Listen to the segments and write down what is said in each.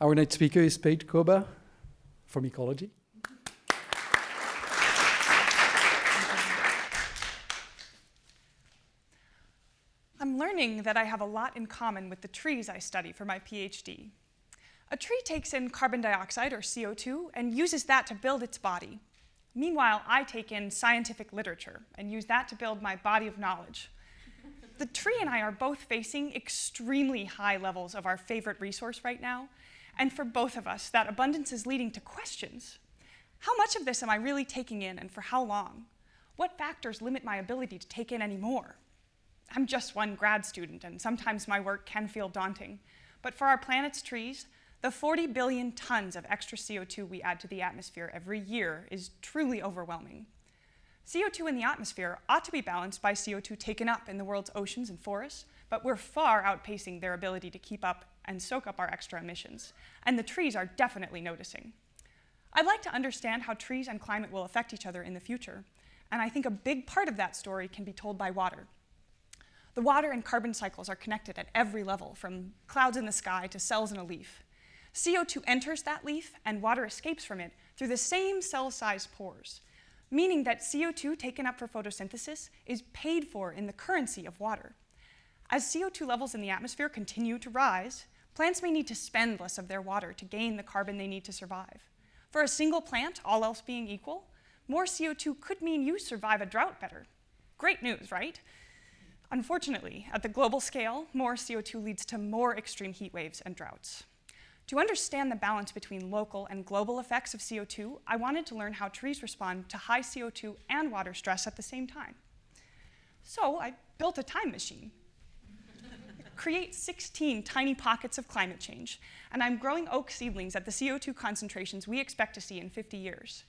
Our next speaker is Paige Kouba from Ecology. I'm learning that I have a lot in common with the trees I study for my Ph.D. A tree takes in carbon dioxide, or CO2, and uses that to build its body. Meanwhile, I take in scientific literature and use that to build my body of knowledge. The tree and I are both facing extremely high levels of our favorite resource right now, and for both of us, that abundance is leading to questions. How much of this am I really taking in, and for how long? What factors limit my ability to take in any more? I'm just one grad student, and sometimes my work can feel daunting. But for our planet's trees, the 40 billion tons of extra CO2 we add to the atmosphere every year is truly overwhelming. CO2 in the atmosphere ought to be balanced by CO2 taken up in the world's oceans and forests, but we're far outpacing their ability to keep up and soak up our extra emissions, and the trees are definitely noticing. I'd like to understand how trees and climate will affect each other in the future, and I think a big part of that story can be told by water. The water and carbon cycles are connected at every level, from clouds in the sky to cells in a leaf. CO2 enters that leaf, and water escapes from it through the same cell-sized pores, meaning that CO2 taken up for photosynthesis is paid for in the currency of water. As CO2 levels in the atmosphere continue to rise, plants may need to spend less of their water to gain the carbon they need to survive. For a single plant, all else being equal, more CO2 could mean you survive a drought better. Great news, right? Unfortunately, at the global scale, more CO2 leads to more extreme heat waves and droughts. To understand the balance between local and global effects of CO2, I wanted to learn how trees respond to high CO2 and water stress at the same time. So I built a time machine. Create 16 tiny pockets of climate change, and I'm growing oak seedlings at the CO2 concentrations we expect to see in 50 years.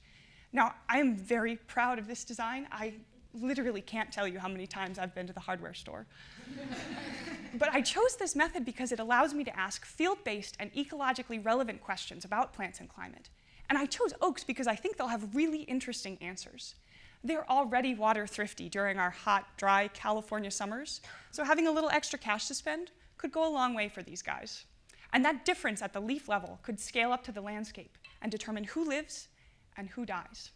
Now, I am very proud of this design. I literally can't tell you how many times I've been to the hardware store. But I chose this method because it allows me to ask field-based and ecologically relevant questions about plants and climate. And I chose oaks because I think they'll have really interesting answers. They're already water thrifty during our hot, dry California summers, so having a little extra cash to spend could go a long way for these guys. And that difference at the leaf level could scale up to the landscape and determine who lives and who dies.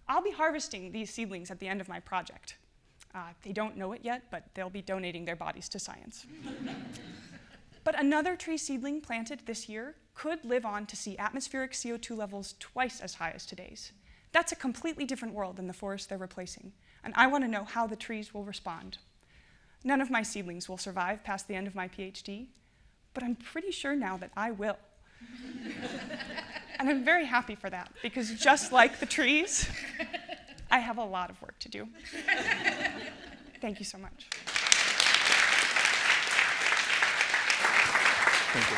I'll be harvesting these seedlings at the end of my project. They don't know it yet, but they'll be donating their bodies to science. But another tree seedling planted this year could live on to see atmospheric CO2 levels twice as high as today's. That's a completely different world than the forest they're replacing, and I want to know how the trees will respond. None of my seedlings will survive past the end of my PhD, but I'm pretty sure now that I will. And I'm very happy for that, because just like the trees, I have a lot of work to do. Thank you so much. Thank you.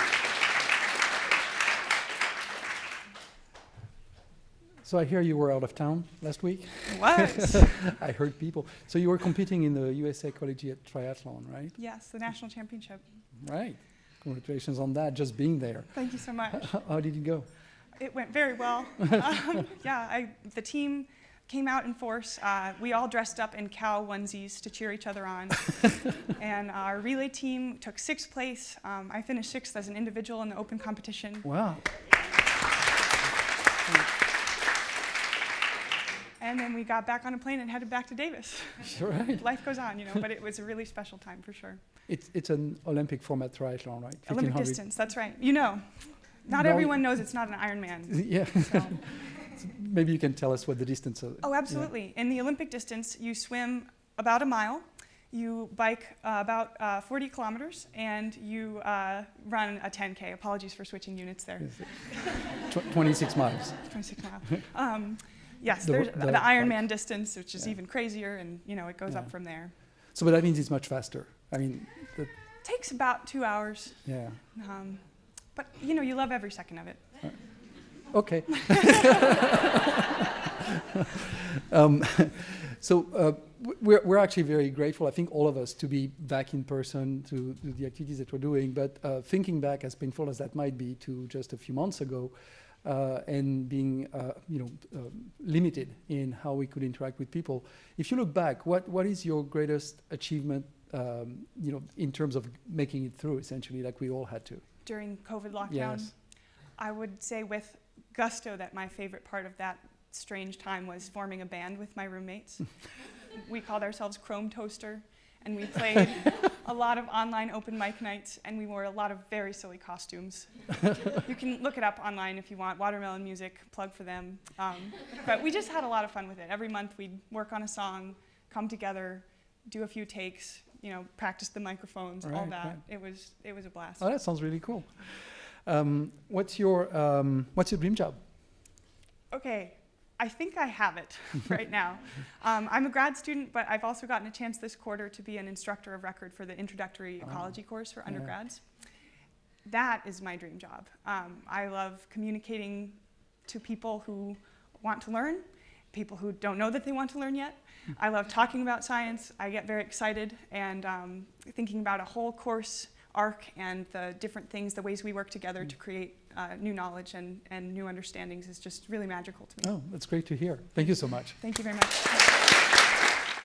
So I hear you were out of town last week. I was. I heard people. So you were competing in the USA Ecology Triathlon, right? Yes, the national championship. Right. Congratulations on that, just being there. Thank you so much. How did it go? It went very well. The team came out in force. We all dressed up in cow onesies to cheer each other on. And our relay team took 6th place. I finished 6th as an individual in the open competition. Wow. And then we got back on a plane and headed back to Davis. Right. Life goes on, but it was a really special time for sure. It's an Olympic format triathlon, right? Olympic distance, that's right. Not everyone knows it's not an Ironman. Yeah. So. Maybe you can tell us what the distance is. Oh, absolutely. Yeah. In the Olympic distance, you swim about a mile, you bike about 40 kilometers, and you run a 10K. Apologies for switching units there. 26 miles. 26 miles. Yes, there's the Ironman distance, which is even crazier, and it goes up from there. So, but that means it's much faster. I mean, takes about 2 hours. Yeah. But you love every second of it. Okay. We're actually very grateful, I think all of us, to be back in person to the activities that we're doing. But thinking back, as painful as that might be, to just a few months ago, and being limited in how we could interact with people. If you look back, what is your greatest achievement in terms of making it through, essentially, like we all had to? During COVID lockdown? Yes. I would say with gusto that my favorite part of that strange time was forming a band with my roommates. We called ourselves Chrome Toaster, and we played a lot of online open mic nights, and we wore a lot of very silly costumes. You can look it up online if you want, Watermelon Music, plug for them. But we just had a lot of fun with it. Every month we'd work on a song, come together, do a few takes, you know, practice the microphones, all that. Right. It was a blast. Oh, that sounds really cool. What's your dream job? Okay, I think I have it right now. I'm a grad student, but I've also gotten a chance this quarter to be an instructor of record for the introductory ecology course for undergrads. That is my dream job. I love communicating to people who want to learn, people who don't know that they want to learn yet. I love talking about science. I get very excited, and thinking about a whole course arc and the different things, the ways we work together to create new knowledge and new understandings is just really magical to me. Oh, that's great to hear. Thank you so much. Thank you very much.